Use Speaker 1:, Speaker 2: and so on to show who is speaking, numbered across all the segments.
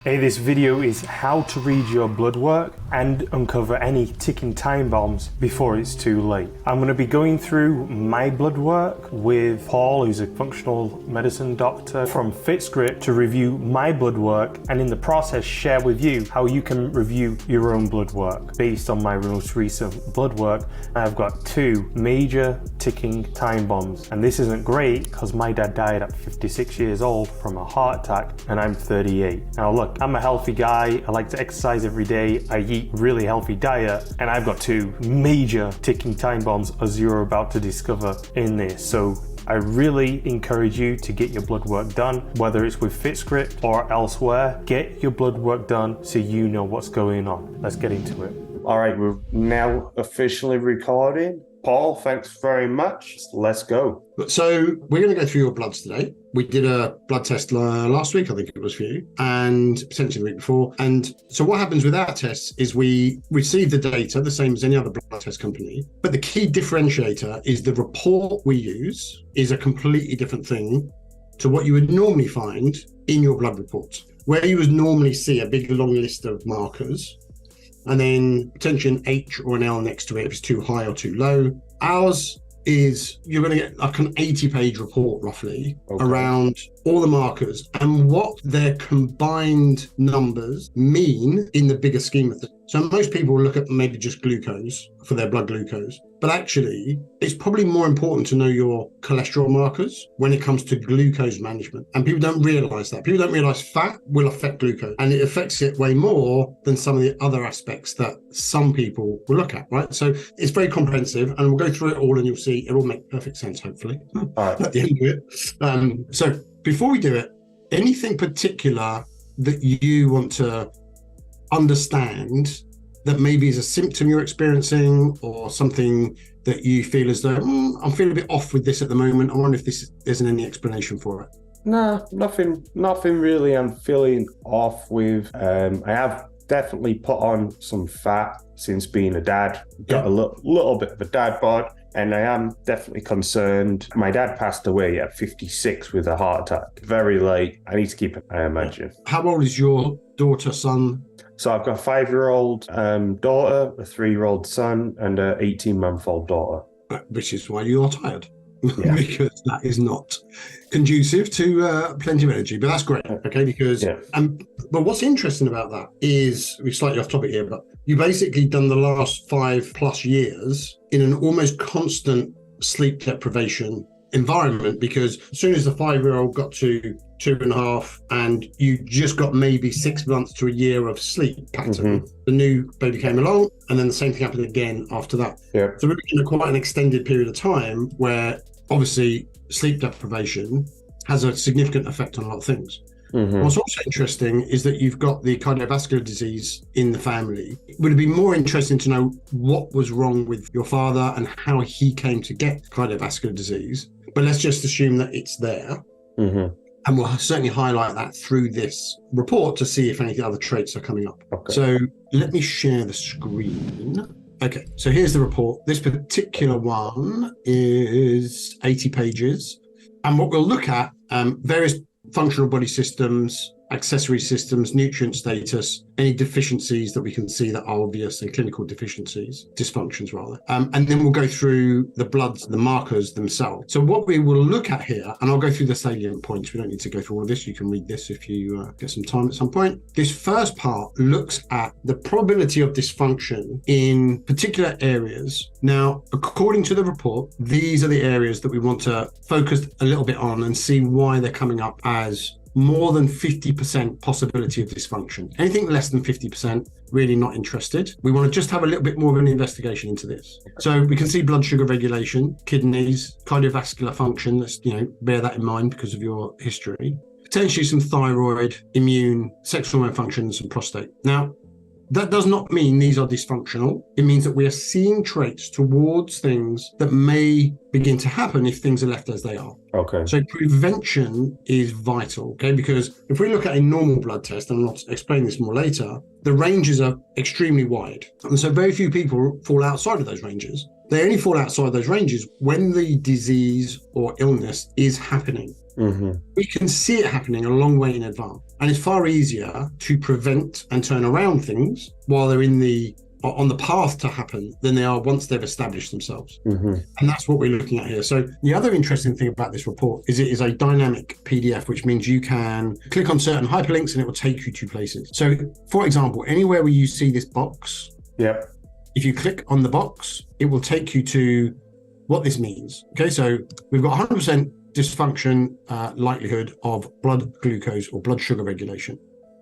Speaker 1: Hey, this video is how to read your blood work and uncover any ticking time bombs before it's too late. I'm going to be going through my blood work with Paul, who's a functional medicine doctor from FitScript, to review my blood work and in the process share with you how you can review your own blood work. Based on my most recent blood work, I've got two major ticking time bombs, and this isn't great because my dad died at 56 years old from a heart attack and I'm 38. Now look, I'm a healthy guy, I like to exercise every day, I eat really healthy diet, and I've got two major ticking time bombs as you're about to discover in this. So I really encourage you to get your blood work done, whether it's with FitScript or elsewhere. Get your blood work done so you know what's going on. Let's get into it. All right, we're now officially recording. Paul, thanks very much. Let's go.
Speaker 2: So we're going to go through your bloods today. We did a blood test last week, I think it was for you, and potentially the week before. And so what happens with our tests is we receive the data the same as any other blood test company. But the key differentiator is the report we use is a completely different thing to what you would normally find in your blood reports, where you would normally see a big long list of markers and then potentially an H or an L next to it if it's too high or too low. Ours is you're going to get like an 80-page report roughly around all the markers and what their combined numbers mean in the bigger scheme of things. So most people look at maybe just glucose for their blood glucose, but actually it's probably more important to know your cholesterol markers when it comes to glucose management. And people don't realize that. People don't realize fat will affect glucose, and it affects it way more than some of the other aspects that some people will look at, right? So it's very comprehensive, and we'll go through it all and you'll see it will make perfect sense, hopefully, at the end of it. So before we do it, anything particular that you want to understand that maybe is a symptom you're experiencing or something that you feel as though, I'm feeling a bit off with this at the moment. I wonder if there isn't any explanation for it.
Speaker 1: No, nothing really I'm feeling off with. I have definitely put on some fat since being a dad. Got a little bit of a dad bod. And I am definitely concerned. My dad passed away at 56 with a heart attack. Very late. I need to keep it, I imagine.
Speaker 2: How old is your daughter, son?
Speaker 1: So I've got a 5-year-old daughter, a 3-year-old son, and an 18-month-old daughter.
Speaker 2: Which is why you're tired.
Speaker 1: Yeah.
Speaker 2: Because that is not conducive to plenty of energy. But that's great, okay? Because, but what's interesting about that is, we're slightly off topic here, but you basically done the last 5+ years in an almost constant sleep deprivation environment, because as soon as the 5-year-old got to 2.5 and you just got maybe 6 months to a year of sleep pattern, the new baby came along, and then the same thing happened again after that. So we're looking at quite an extended period of time where obviously sleep deprivation has a significant effect on a lot of things. What's also interesting is that you've got the cardiovascular disease in the family. Would it be more interesting to know what was wrong with your father and how he came to get cardiovascular disease? But let's just assume that it's there. And we'll certainly highlight that through this report to see if any other traits are coming up. So let me share the screen. Okay, so here's the report. This particular one is 80 pages. And what we'll look at, various functional body systems, accessory systems, nutrient status, any deficiencies that we can see that are obvious, and clinical deficiencies, dysfunctions rather. And then we'll go through the bloods, the markers themselves. So what we will look at here, and I'll go through the salient points. We don't need to go through all of this. You can read this if you get some time at some point. This first part looks at the probability of dysfunction in particular areas. Now, according to the report, these are the areas that we want to focus a little bit on and see why they're coming up as more than 50% possibility of dysfunction. Anything less than 50%, really not interested. We want to just have a little bit more of an investigation into this. So we can see blood sugar regulation, kidneys, cardiovascular function. Let's, bear that in mind because of your history. Potentially some thyroid, immune, sexual hormone functions, and prostate. Now, that does not mean these are dysfunctional. It means that we are seeing traits towards things that may begin to happen if things are left as they are. So prevention is vital, because if we look at a normal blood test, and I'll explain this more later, the ranges are extremely wide. And so very few people fall outside of those ranges. They only fall outside those ranges when the disease or illness is happening. We can see it happening a long way in advance. And it's far easier to prevent and turn around things while they're on the path to happen than they are once they've established themselves. And that's what we're looking at here. So the other interesting thing about this report is it is a dynamic PDF, which means you can click on certain hyperlinks and it will take you to places. So for example, anywhere where you see this box, if you click on the box, it will take you to what this means. Okay, so we've got 100% dysfunction likelihood of blood glucose or blood sugar regulation.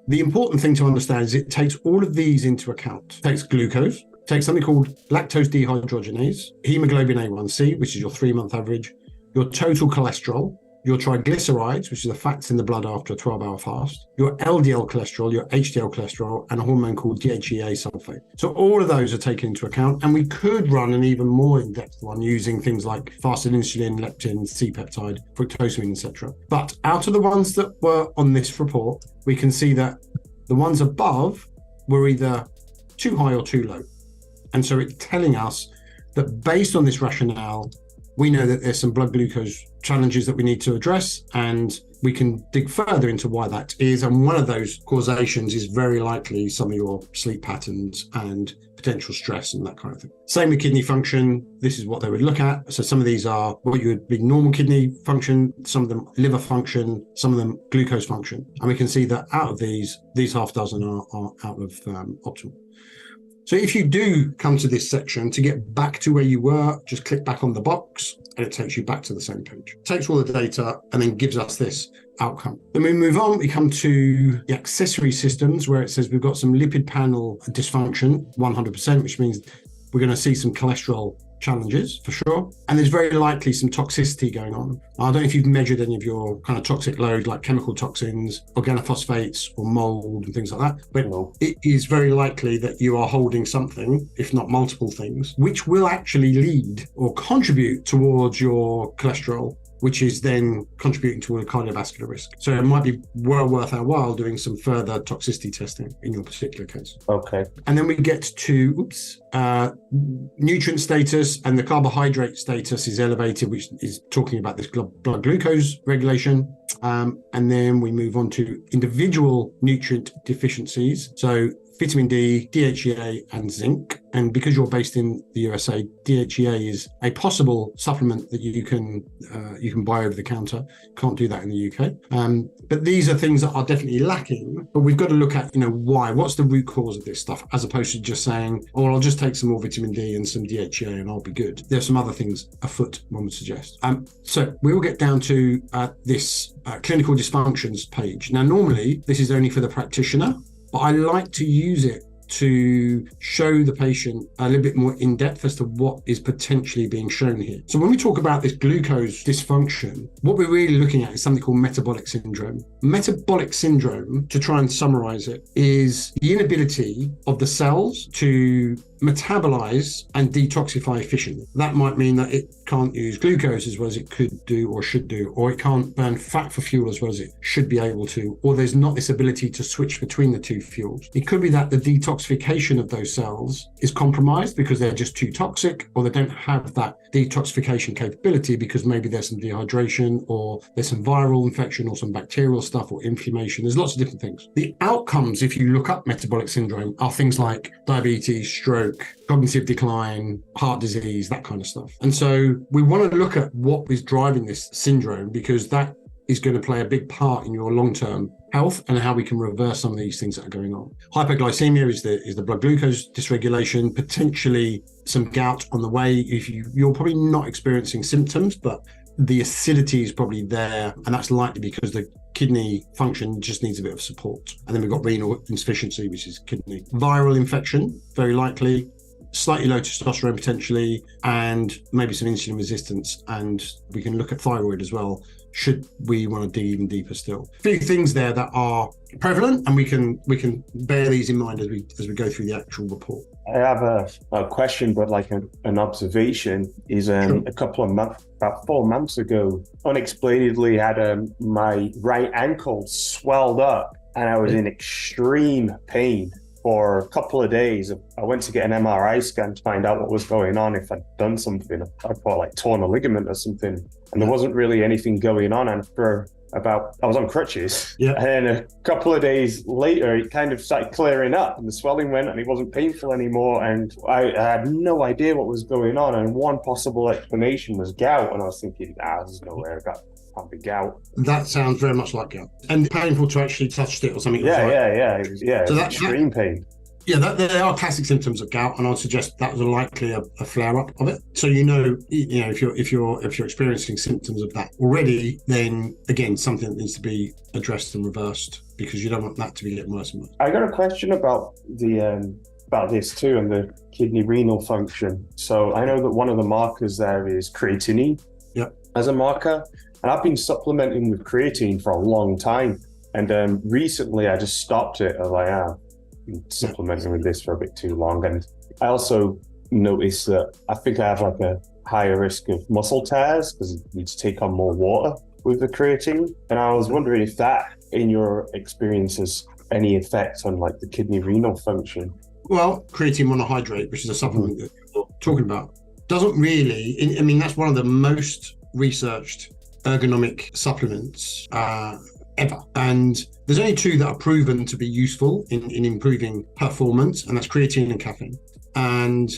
Speaker 2: The important thing to understand is it takes all of these into account. It takes glucose, takes something called lactose dehydrogenase, hemoglobin A1C, which is your 3-month average, your total cholesterol, your triglycerides, which is the fats in the blood after a 12-hour fast, your LDL cholesterol, your HDL cholesterol, and a hormone called DHEA sulfate. So all of those are taken into account, and we could run an even more in-depth one using things like fasted insulin, leptin, C-peptide, fructosamine, etc. But out of the ones that were on this report, we can see that the ones above were either too high or too low. And so it's telling us that based on this rationale, we know that there's some blood glucose challenges that we need to address, and we can dig further into why that is. And one of those causations is very likely some of your sleep patterns and potential stress and that kind of thing. Same with kidney function. This is what they would look at. So some of these are what you would be normal kidney function, some of them liver function, some of them glucose function. And we can see that out of these half dozen are out of optimal. So if you do come to this section, to get back to where you were, just click back on the box and it takes you back to the same page. It takes all the data and then gives us this outcome. Then we move on, we come to the accessory systems where it says we've got some lipid panel dysfunction, 100%, which means we're going to see some cholesterol challenges for sure. And there's very likely some toxicity going on. I don't know if you've measured any of your kind of toxic load, like chemical toxins, organophosphates or mold and things like that. But it is very likely that you are holding something, if not multiple things, which will actually lead or contribute towards your cholesterol, which is then contributing to a cardiovascular risk. So it might be well worth our while doing some further toxicity testing in your particular case.
Speaker 1: Okay.
Speaker 2: And then we get to, nutrient status, and the carbohydrate status is elevated, which is talking about this blood glucose regulation. And then we move on to individual nutrient deficiencies. So vitamin D, DHEA, and zinc. And because you're based in the USA, DHEA is a possible supplement that you can buy over the counter. Can't do that in the UK. But these are things that are definitely lacking. But we've got to look at, why? What's the root cause of this stuff, as opposed to just saying, oh, well, I'll just take some more vitamin D and some DHEA and I'll be good. There's some other things afoot, one would suggest. So we will get down to this clinical dysfunctions page. Now, normally this is only for the practitioner, but I like to use it to show the patient a little bit more in depth as to what is potentially being shown here. So when we talk about this glucose dysfunction, what we're really looking at is something called metabolic syndrome. Metabolic syndrome, to try and summarize it, is the inability of the cells to metabolize and detoxify efficiently. That might mean that it can't use glucose as well as it could do or should do, or it can't burn fat for fuel as well as it should be able to, or there's not this ability to switch between the two fuels. It could be that the detoxification of those cells is compromised because they're just too toxic, or they don't have that detoxification capability because maybe there's some dehydration, or there's some viral infection, or some bacterial stuff, or inflammation. There's lots of different things. The outcomes, if you look up metabolic syndrome, are things like diabetes, stroke, cognitive decline, heart disease, that kind of stuff. And so we want to look at what is driving this syndrome, because that is going to play a big part in your long-term health and how we can reverse some of these things that are going on. Hypoglycemia is the blood glucose dysregulation, potentially some gout on the way. If you're probably not experiencing symptoms, but the acidity is probably there, and that's likely because the kidney function just needs a bit of support. And then we've got renal insufficiency, which is kidney. Viral infection, very likely. Slightly low testosterone potentially, and maybe some insulin resistance. And we can look at thyroid as well, should we want to dig even deeper still. A few things there that are prevalent, and we can bear these in mind as we go through the actual report.
Speaker 1: I have a question, but like an observation is
Speaker 2: Sure.
Speaker 1: a couple of months, about 4 months ago, unexplainedly had my right ankle swelled up and I was in extreme pain for a couple of days. I went to get an MRI scan to find out what was going on, if I'd done something. I thought like torn a ligament or something. And there wasn't really anything going on. And for I was on crutches.
Speaker 2: Yeah.
Speaker 1: And then a couple of days later, it kind of started clearing up and the swelling went and it wasn't painful anymore. And I had no idea what was going on. And one possible explanation was gout. And I was thinking, there's no way I can't be gout.
Speaker 2: That sounds very much like gout. And painful to actually touch it or something.
Speaker 1: Yeah. So
Speaker 2: that's
Speaker 1: extreme pain.
Speaker 2: Yeah, there are classic symptoms of gout, and I'd suggest that was likely a flare-up of it. So if you're experiencing symptoms of that already, then again something that needs to be addressed and reversed, because you don't want that to be getting worse and worse.
Speaker 1: I got a question about about this too, and the kidney renal function. So I know that one of the markers there is creatinine.
Speaker 2: Yeah.
Speaker 1: As a marker, and I've been supplementing with creatine for a long time, and recently I just stopped it as I have. Supplementing with this for a bit too long, and I also noticed that I think I have like a higher risk of muscle tears because you need to take on more water with the creatine. And I was wondering if that, in your experience, has any effect on like the kidney renal function.
Speaker 2: Well, creatine monohydrate, which is a supplement that you're talking about, doesn't really. I mean, that's one of the most researched ergonomic supplements ever. And there's only two that are proven to be useful in improving performance, and that's creatine and caffeine. And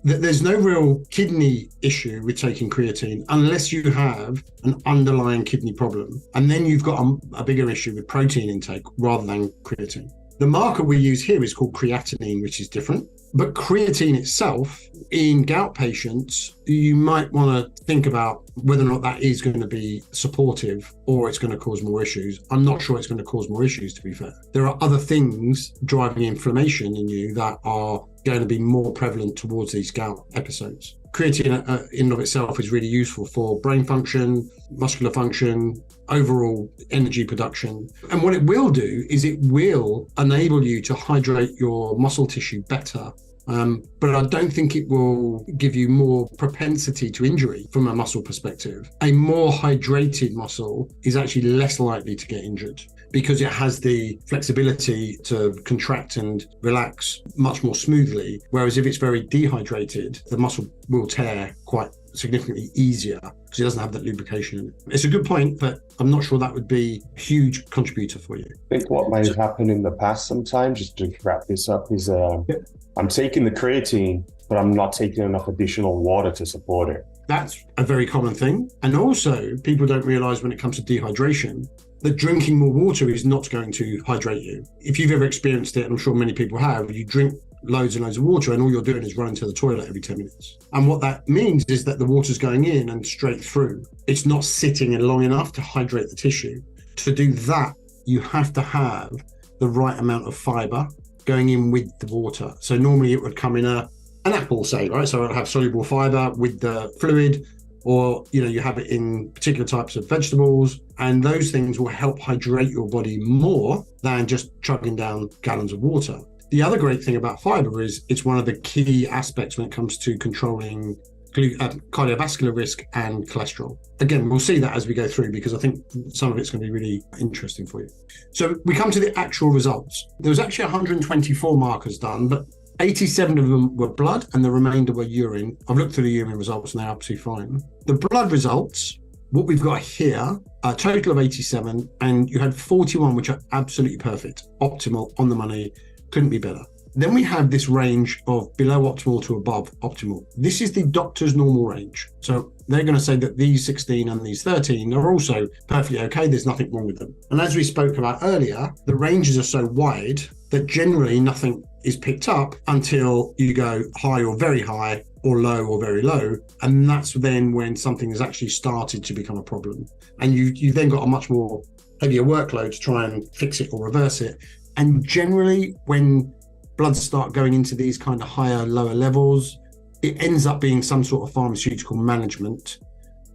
Speaker 2: there's no real kidney issue with taking creatine unless you have an underlying kidney problem. And then you've got a bigger issue with protein intake rather than creatine. The marker we use here is called creatinine, which is different. But creatine itself, in gout patients, you might want to think about whether or not that is going to be supportive or it's going to cause more issues. I'm not sure it's going to cause more issues, to be fair. There are other things driving inflammation in you that are going to be more prevalent towards these gout episodes. Creatine in and of itself is really useful for brain function, muscular function, overall energy production. And what it will do is it will enable you to hydrate your muscle tissue better. But I don't think it will give you more propensity to injury from a muscle perspective. A more hydrated muscle is actually less likely to get injured because it has the flexibility to contract and relax much more smoothly. Whereas if it's very dehydrated, the muscle will tear quite significantly easier because it doesn't have that lubrication in it. It's a good point, but I'm not sure that would be a huge contributor for you.
Speaker 1: I think what might happen in the past sometimes, just to wrap this up, is I'm taking the creatine, but I'm not taking enough additional water to support it.
Speaker 2: That's a very common thing. And also, people don't realize when it comes to dehydration, that drinking more water is not going to hydrate you. If you've ever experienced it, and I'm sure many people have, you drink loads and loads of water and all you're doing is running to the toilet every 10 minutes. And what that means is that the water's going in and straight through. It's not sitting in long enough to hydrate the tissue. To do that, you have to have the right amount of fiber going in with the water. So normally it would come in an apple, say, right? So it'll have soluble fiber with the fluid, or you have it in particular types of vegetables, and those things will help hydrate your body more than just chugging down gallons of water. The other great thing about fiber is it's one of the key aspects when it comes to controlling cardiovascular risk and cholesterol. Again, we'll see that as we go through, because I think some of it's going to be really interesting for you. So we come to the actual results. There was actually 124 markers done, but 87 of them were blood and the remainder were urine. I've looked through the urine results and they're absolutely fine. The blood results, what we've got here, a total of 87, and you had 41 which are absolutely perfect, optimal, on the money, couldn't be better. Then we have this range of below optimal to above optimal. This is the doctor's normal range. So they're going to say that these 16 and these 13 are also perfectly okay. There's nothing wrong with them. And as we spoke about earlier, the ranges are so wide that generally nothing is picked up until you go high or very high, or low or very low. And that's then when something has actually started to become a problem. And you then got a much more heavier workload to try and fix it or reverse it. And generally when bloods start going into these kind of higher, lower levels, it ends up being some sort of pharmaceutical management,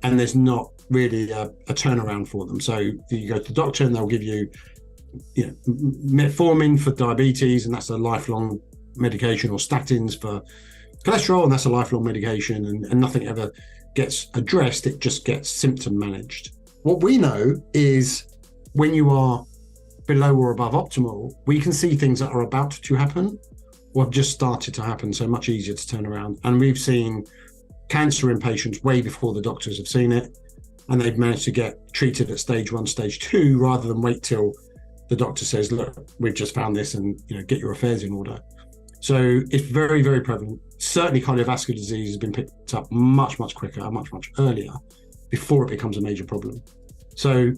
Speaker 2: and there's not really a turnaround for them. So you go to the doctor and they'll give you metformin for diabetes, and that's a lifelong medication, or statins for cholesterol, and that's a lifelong medication, and nothing ever gets addressed. It just gets symptom managed. What we know is when you are below or above optimal, we can see things that are about to happen or have just started to happen, so much easier to turn around. And we've seen cancer in patients way before the doctors have seen it. and they've managed to get treated at stage 1, stage 2, rather than wait till the doctor says, look, we've just found this, and get your affairs in order. So it's very, very prevalent. Certainly cardiovascular disease has been picked up much, much quicker, much, much earlier, before it becomes a major problem. So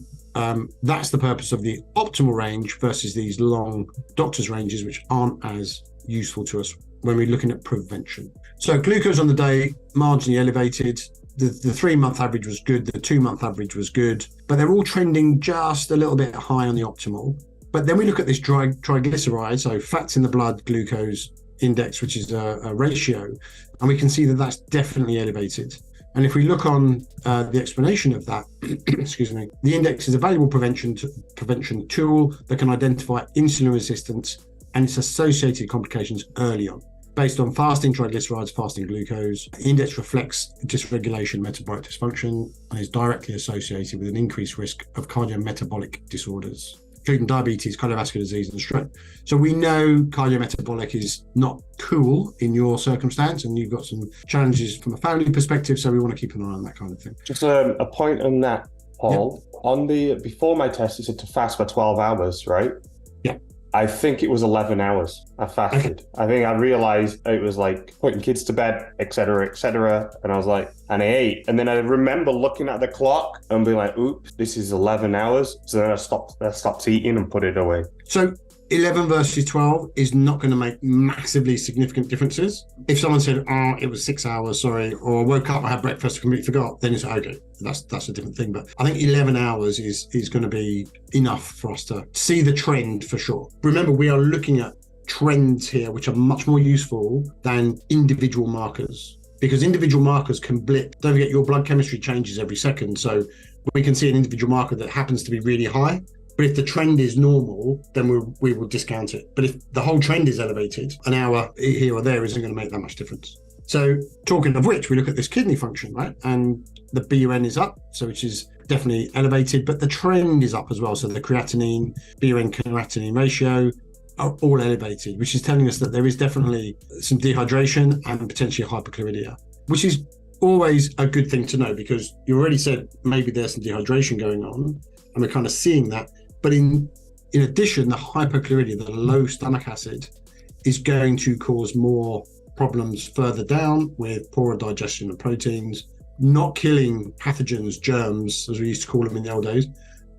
Speaker 2: that's the purpose of the optimal range versus these long doctor's ranges, which aren't as useful to us when we're looking at prevention. So glucose on the day, marginally elevated. The 3-month average was good. The 2-month average was good, but they're all trending just a little bit high on the optimal. But then we look at this triglyceride, so fats in the blood glucose index, which is a ratio, and we can see that that's definitely elevated. And if we look on the explanation of that, excuse me, the index is a valuable prevention tool that can identify insulin resistance and its associated complications early on. Based on fasting triglycerides, fasting glucose, the index reflects dysregulation, metabolic dysfunction, and is directly associated with an increased risk of cardiometabolic disorders, including diabetes, cardiovascular disease, and stroke. So we know cardiometabolic is not cool in your circumstance, and you've got some challenges from a family perspective, so we want to keep an eye on that kind of thing.
Speaker 1: Just a point on that, Paul. Yep. On the before my test, it said to fast for 12 hours, right?
Speaker 2: Yeah.
Speaker 1: I think it was 11 hours I fasted. Okay. I think I realized it was like putting kids to bed, etc., etc. And I was like, and I ate. And then I remember looking at the clock and being like, oops, this is 11 hours. So then I stopped eating and put it away.
Speaker 2: So 11 versus 12 is not going to make massively significant differences. If someone said, oh, it was 6 hours, sorry, or woke up, I had breakfast, completely forgot, then it's okay. That's a different thing. But I think 11 hours is going to be enough for us to see the trend for sure. Remember, we are looking at trends here, which are much more useful than individual markers, because individual markers can blip. Don't forget, your blood chemistry changes every second. So we can see an individual marker that happens to be really high. But if the trend is normal, then we will discount it. But if the whole trend is elevated, an hour here or there isn't going to make that much difference. So talking of which, we look at this kidney function, right? And the BUN is up, so which is definitely elevated, but the trend is up as well. So the creatinine, BUN creatinine ratio are all elevated, which is telling us that there is definitely some dehydration and potentially hyperchlorhydria, which is always a good thing to know, because you already said maybe there's some dehydration going on, and we're kind of seeing that. But in addition, the hyperchlorhydria, the low stomach acid, is going to cause more problems further down with poorer digestion of proteins, not killing pathogens, germs, as we used to call them in the old days,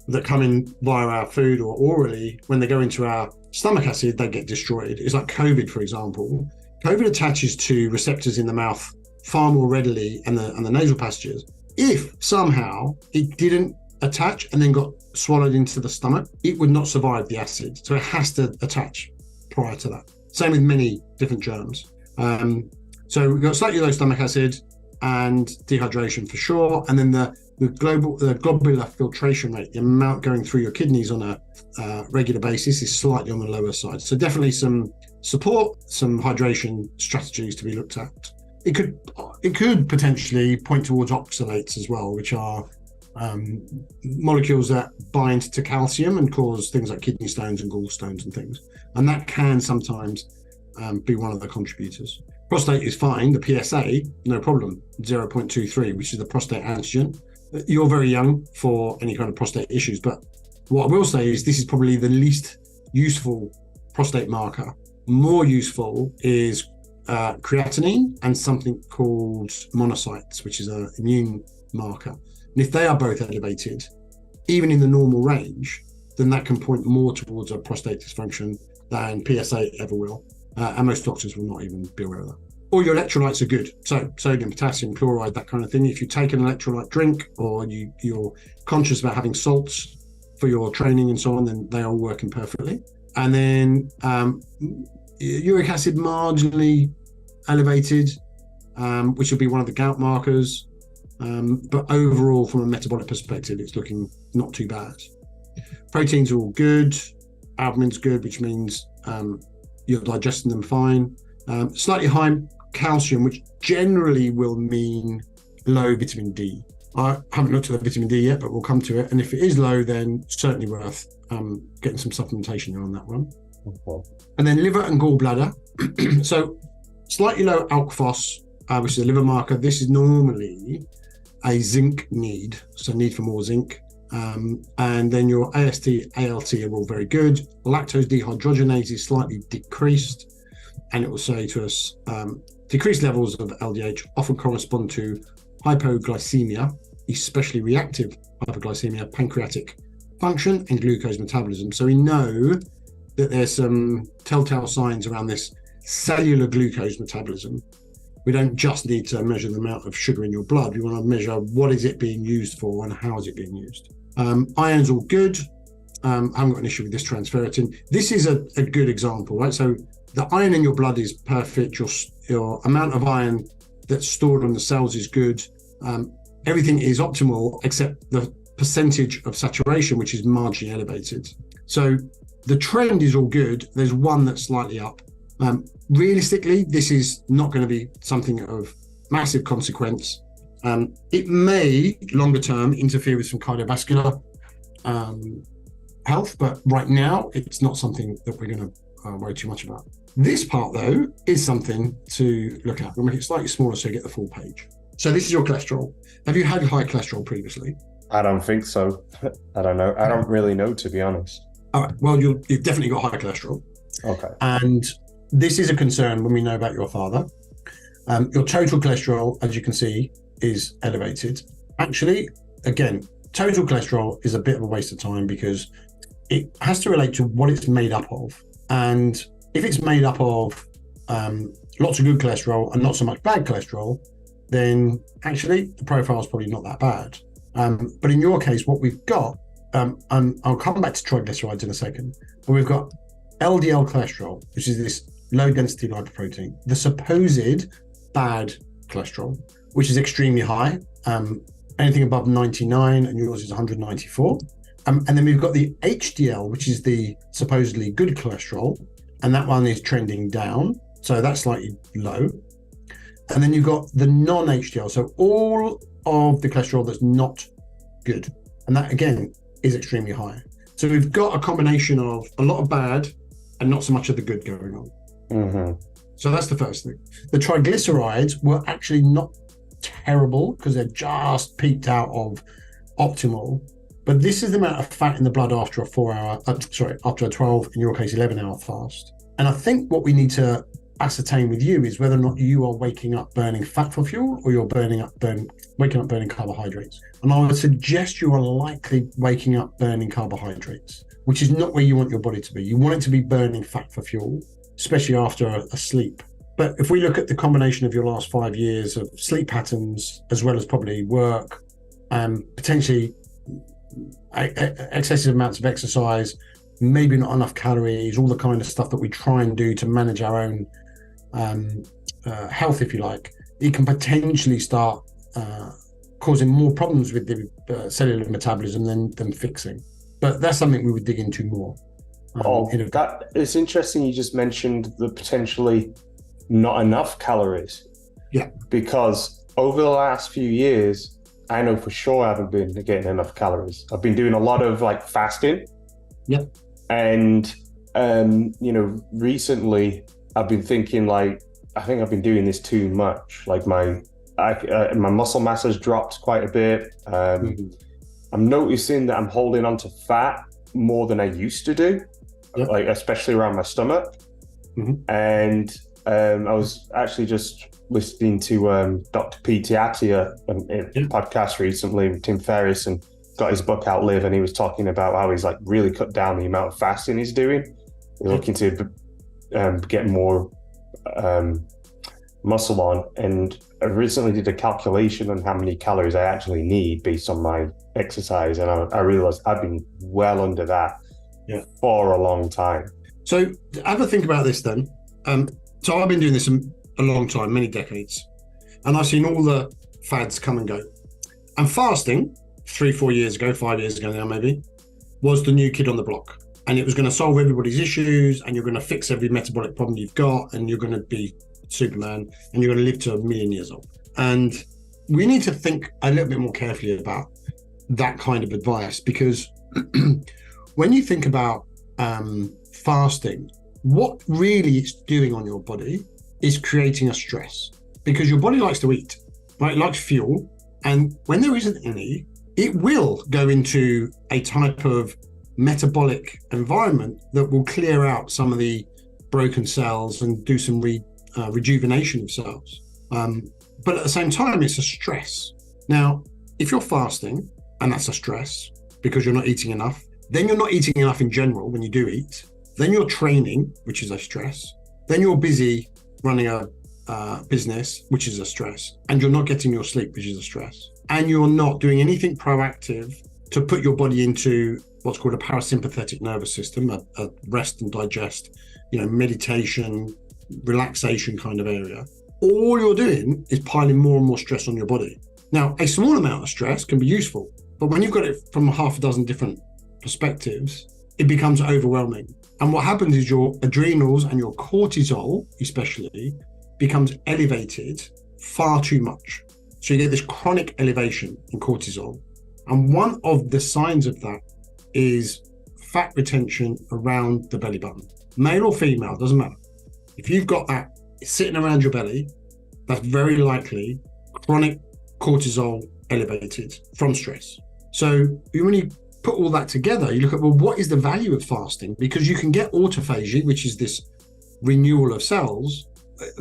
Speaker 2: that come in via our food or orally. When they go into our stomach acid, they get destroyed. It's like COVID, for example. COVID attaches to receptors in the mouth far more readily and the nasal passages. If somehow it didn't attach and then got swallowed into the stomach, it would not survive the acid. So it has to attach prior to that. Same with many different germs. So we've got slightly low stomach acid and dehydration for sure. And then the globular filtration rate, the amount going through your kidneys on a regular basis, is slightly on the lower side. So definitely some support, some hydration strategies to be looked at. It could potentially point towards oxalates as well, which are molecules that bind to calcium and cause things like kidney stones and gallstones and things. And that can sometimes be one of the contributors. Prostate is fine. The PSA, no problem, 0.23, which is the prostate antigen. You're very young for any kind of prostate issues, but what I will say is this is probably the least useful prostate marker. More useful is creatinine and something called monocytes, which is an immune marker. And if they are both elevated, even in the normal range, then that can point more towards a prostate dysfunction than PSA ever will. And most doctors will not even be aware of that. All your electrolytes are good. So sodium, potassium, chloride, that kind of thing. If you take an electrolyte drink or you're conscious about having salts for your training and so on, then they are all working perfectly. And then uric acid marginally elevated, which will be one of the gout markers. But overall, from a metabolic perspective, it's looking not too bad. Proteins are all good. Albumin's good, which means you're digesting them fine. Slightly high calcium, which generally will mean low vitamin D. I haven't looked at the vitamin D yet, but we'll come to it. And if it is low, then certainly worth getting some supplementation on that one. Okay. And then liver and gallbladder. So slightly low alk phos, which is a liver marker. This is normally a zinc need, so need for more zinc. And then your AST, ALT are all very good. Lactose dehydrogenase is slightly decreased, and it will say to us, decreased levels of LDH often correspond to hypoglycemia, especially reactive hypoglycemia, pancreatic function, and glucose metabolism. So we know that there's some telltale signs around this cellular glucose metabolism. We don't just need to measure the amount of sugar in your blood. We want to measure what is it being used for and how is it being used. Iron's all good. I haven't got an issue with this transferrin. This is a good example, right? So the iron in your blood is perfect. Your amount of iron that's stored on the cells is good. Everything is optimal except the percentage of saturation, which is marginally elevated. So the trend is all good. There's one that's slightly up. Realistically, this is not going to be something of massive consequence. It may, longer term, interfere with some cardiovascular health, but right now, it's not something that we're going to worry too much about. This part, though, is something to look at. We'll make it slightly smaller so you get the full page. So this is your cholesterol. Have you had high cholesterol previously?
Speaker 1: I don't think so. I don't know. I don't really know, to be honest.
Speaker 2: All right. Well, you've definitely got high cholesterol.
Speaker 1: Okay.
Speaker 2: And this is a concern when we know about your father. Your total cholesterol, as you can see, is elevated. Actually, again, total cholesterol is a bit of a waste of time because it has to relate to what it's made up of. And if it's made up of lots of good cholesterol and not so much bad cholesterol, then actually the profile is probably not that bad. But in your case, what we've got, and I'll come back to triglycerides in a second, but we've got LDL cholesterol, which is this low density lipoprotein, the supposed bad cholesterol, which is extremely high, anything above 99, and yours is 194. And then we've got the HDL, which is the supposedly good cholesterol, and that one is trending down, so that's slightly low. And then you've got the non-HDL, so all of the cholesterol that's not good, and that again is extremely high. So we've got a combination of a lot of bad and not so much of the good going on.
Speaker 1: Mm-hmm.
Speaker 2: So that's the first thing. The triglycerides were actually not terrible because they're just peaked out of optimal. But this is the amount of fat in the blood after a 12, in your case, 11-hour fast. And I think what we need to ascertain with you is whether or not you are waking up burning fat for fuel or you're waking up burning carbohydrates. And I would suggest you are likely waking up burning carbohydrates, which is not where you want your body to be. You want it to be burning fat for fuel, especially after a sleep. But if we look at the combination of your last 5 years of sleep patterns, as well as probably work, potentially excessive amounts of exercise, maybe not enough calories, all the kind of stuff that we try and do to manage our own health, if you like, it can potentially start causing more problems with the cellular metabolism than fixing. But that's something we would dig into more.
Speaker 1: That it's interesting you just mentioned the potentially not enough calories.
Speaker 2: Yeah.
Speaker 1: Because over the last few years, I know for sure I haven't been getting enough calories. I've been doing a lot of fasting.
Speaker 2: Yeah.
Speaker 1: And, recently I've been thinking I think I've been doing this too much. My muscle mass has dropped quite a bit. I'm noticing that I'm holding on to fat more than I used to do, especially around my stomach.
Speaker 2: Mm-hmm.
Speaker 1: And I was actually just listening to Dr. P.T. Attia podcast recently with Tim Ferriss, and got his book out, Live, and he was talking about how he's really cut down the amount of fasting he's doing. He's looking to get more muscle on, and I recently did a calculation on how many calories I actually need based on my exercise, and I realized I've been well under that for a long time.
Speaker 2: So have a think about this then. So I've been doing this a long time, many decades, and I've seen all the fads come and go. And fasting 3-4 years ago, 5 years ago now maybe, was the new kid on the block, and it was going to solve everybody's issues, and you're going to fix every metabolic problem you've got, and you're going to be Superman, and you're going to live to 1,000,000 years old. And we need to think a little bit more carefully about that kind of advice, because when you think about fasting, what really it's doing on your body is creating a stress, because your body likes to eat, right? It likes fuel, And when there isn't any, it will go into a type of metabolic environment that will clear out some of the broken cells and do some rejuvenation of cells. But at the same time, it's a stress. Now, if you're fasting, and that's a stress because you're not eating enough, then you're not eating enough in general when you do eat, then you're training, which is a stress, then you're busy running a business, which is a stress, and you're not getting your sleep, which is a stress, and you're not doing anything proactive to put your body into what's called a parasympathetic nervous system, a rest and digest, meditation, relaxation kind of area. All you're doing is piling more and more stress on your body. Now, a small amount of stress can be useful, but when you've got it from half a dozen different perspectives, it becomes overwhelming. And what happens is your adrenals and your cortisol, especially, becomes elevated far too much. So you get this chronic elevation in cortisol. And one of the signs of that is fat retention around the belly button. Male or female, doesn't matter. If you've got that sitting around your belly, that's very likely chronic cortisol elevated from stress. So when you put all that together, you look at, well, what is the value of fasting? Because you can get autophagy, which is this renewal of cells,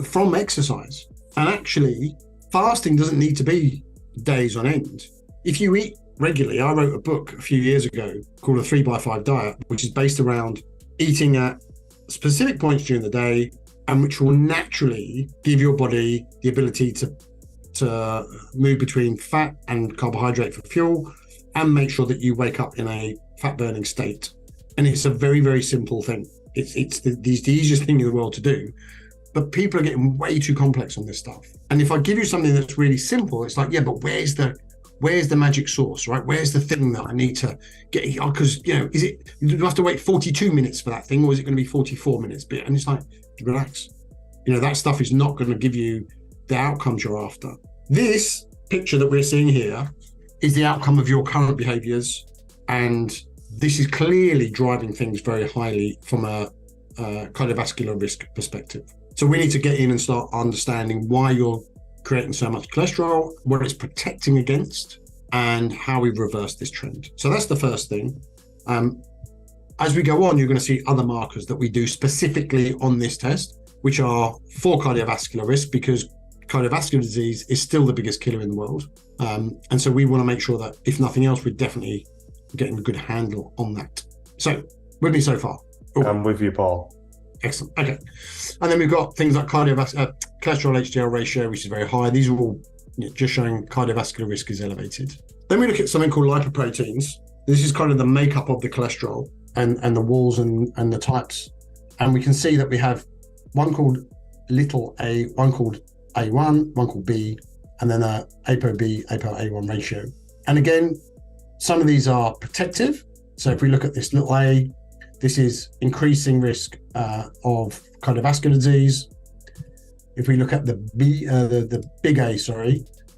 Speaker 2: from exercise. And actually, fasting doesn't need to be days on end. If you eat regularly, I wrote a book a few years ago called a 3x5 diet, which is based around eating at specific points during the day, and which will naturally give your body the ability to move between fat and carbohydrate for fuel, and make sure that you wake up in a fat burning state. And it's a very, very simple thing. It's the easiest thing in the world to do, but people are getting way too complex on this stuff. And if I give you something that's really simple, it's like, yeah, but where's the magic sauce, right? Where's the thing that I need to get? Because, do you have to wait 42 minutes for that thing, or is it going to be 44 minutes? And it's like, relax. That stuff is not going to give you the outcomes you're after. This picture that we're seeing here is the outcome of your current behaviors. And this is clearly driving things very highly from a cardiovascular risk perspective. So we need to get in and start understanding why you're creating so much cholesterol, what it's protecting against, and how we reverse this trend. So that's the first thing. As we go on, you're going to see other markers that we do specifically on this test, which are for cardiovascular risk, because cardiovascular disease is still the biggest killer in the world. And so we want to make sure that, if nothing else, we're definitely getting a good handle on that. So, with me so far?
Speaker 1: Oh. I'm with you, Paul.
Speaker 2: Excellent. Okay. And then we've got things like cholesterol HDL ratio, which is very high. These are all just showing cardiovascular risk is elevated. Then we look at something called lipoproteins. This is kind of the makeup of the cholesterol and the walls and the types. And we can see that we have one called little a, one called A1, one called B, and then a ApoB, ApoA1 ratio. And again, some of these are protective. So if we look at this little a, this is increasing risk of cardiovascular disease. If we look at the B, the big A,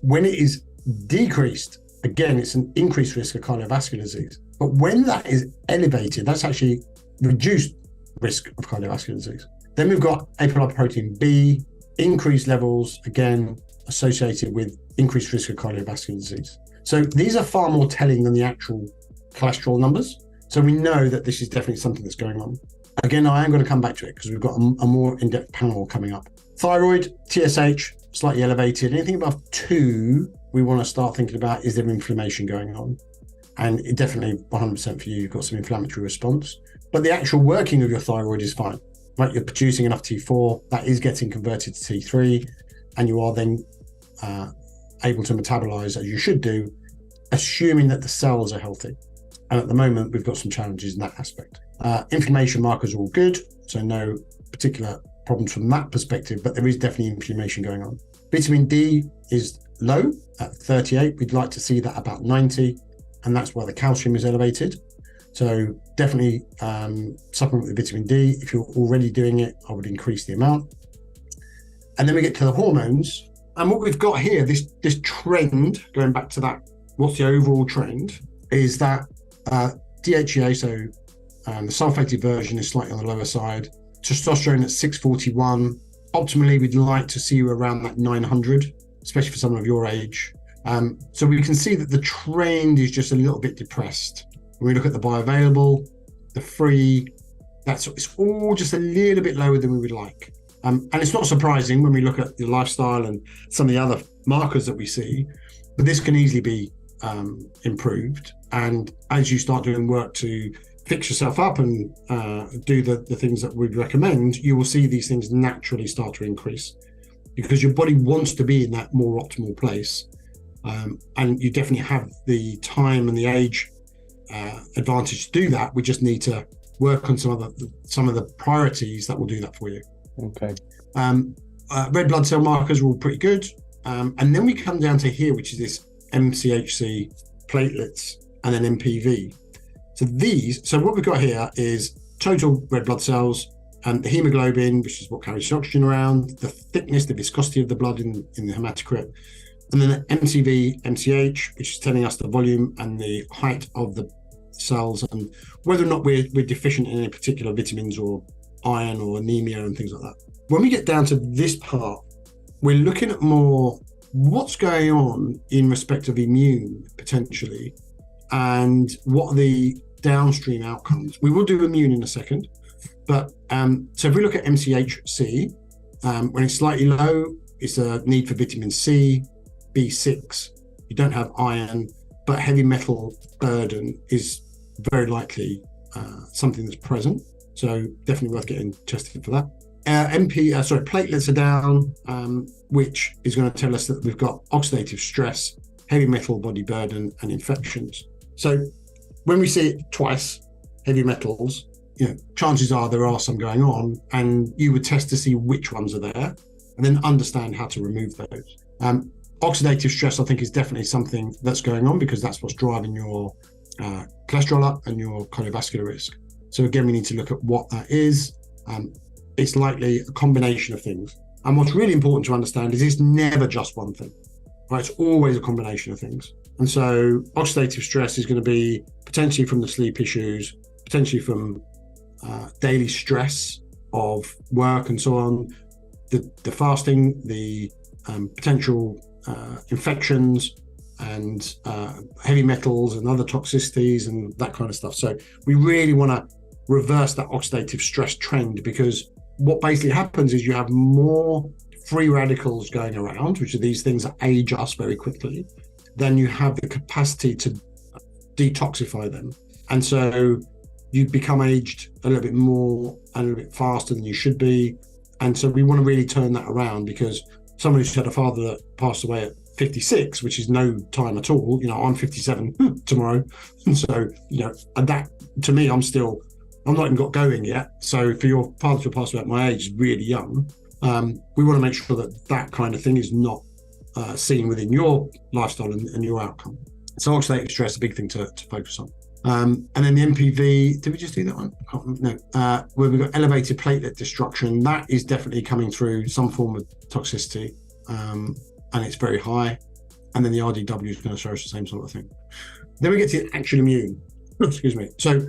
Speaker 2: when it is decreased, again, it's an increased risk of cardiovascular disease. But when that is elevated, that's actually reduced risk of cardiovascular disease. Then we've got apolipoprotein B, increased levels, again, associated with increased risk of cardiovascular disease. So these are far more telling than the actual cholesterol numbers. So we know that this is definitely something that's going on. Again, I am going to come back to it because we've got a more in-depth panel coming up. Thyroid, TSH, slightly elevated. Anything above 2, we want to start thinking about, is there inflammation going on? And it definitely 100% for you, you've got some inflammatory response. But the actual working of your thyroid is fine, right? You're producing enough T4, that is getting converted to T3, and you are then able to metabolize as you should do, assuming that the cells are healthy. And at the moment, we've got some challenges in that aspect. Inflammation markers are all good, so no particular problems from that perspective, but there is definitely inflammation going on. Vitamin D is low at 38. We'd like to see that about 90, and that's why the calcium is elevated. So definitely supplement with vitamin D. If you're already doing it, I would increase the amount. And then we get to the hormones. And what we've got here, this trend, going back to that, what's the overall trend, is that DHEA, so the sulfated version, is slightly on the lower side. Testosterone at 641. Optimally, we'd like to see you around that 900, especially for someone of your age. So we can see that the trend is just a little bit depressed. When we look at the bioavailable, the free, it's all just a little bit lower than we would like. And it's not surprising when we look at the lifestyle and some of the other markers that we see, but this can easily be improved. And as you start doing work to fix yourself up and do the things that we'd recommend, you will see these things naturally start to increase because your body wants to be in that more optimal place. And you definitely have the time and the age advantage to do that. We just need to work on some of the priorities that will do that for you.
Speaker 1: Okay.
Speaker 2: Red blood cell markers are all pretty good. And then we come down to here, which is this MCHC, platelets, and then MPV. So what we've got here is total red blood cells and the hemoglobin, which is what carries oxygen around, the thickness, the viscosity of the blood in the hematocrit, and then the MCV, MCH, which is telling us the volume and the height of the cells and whether or not we're deficient in any particular vitamins or iron or anemia and things like that. When we get down to this part, we're looking at more what's going on in respect of immune potentially and what are the downstream outcomes. We will do immune in a second, but so if we look at MCHC, when it's slightly low, it's a need for vitamin C, B6. You don't have iron, but heavy metal burden is very likely something that's present. So definitely worth getting tested for that. Platelets are down, which is going to tell us that we've got oxidative stress, heavy metal body burden, and infections. So when we see it twice, heavy metals, chances are there are some going on, and you would test to see which ones are there, and then understand how to remove those. Oxidative stress, I think, is definitely something that's going on because that's what's driving your cholesterol up and your cardiovascular risk. So again, we need to look at what that is. It's likely a combination of things. And what's really important to understand is it's never just one thing, right? It's always a combination of things. And so oxidative stress is going to be potentially from the sleep issues, potentially from daily stress of work and so on, the fasting, the potential infections and heavy metals and other toxicities and that kind of stuff. So we really want to reverse that oxidative stress trend, because what basically happens is you have more free radicals going around, which are these things that age us very quickly, then you have the capacity to detoxify them. And so you become aged a little bit more and a little bit faster than you should be. And so we want to really turn that around, because someone who's had a father that passed away at 56, which is no time at all, I'm 57 tomorrow. And so, and that to me, I'm not even got going yet. So for your father to pass away at my age is really young. We want to make sure that kind of thing is not seen within your lifestyle and your outcome. So oxidative stress is a big thing to focus on. And then the MPV, did we just do that one? No. Where we've got elevated platelet destruction, that is definitely coming through some form of toxicity, and it's very high. And then the RDW is going to show us the same sort of thing. Then we get to the actual immune. Excuse me. So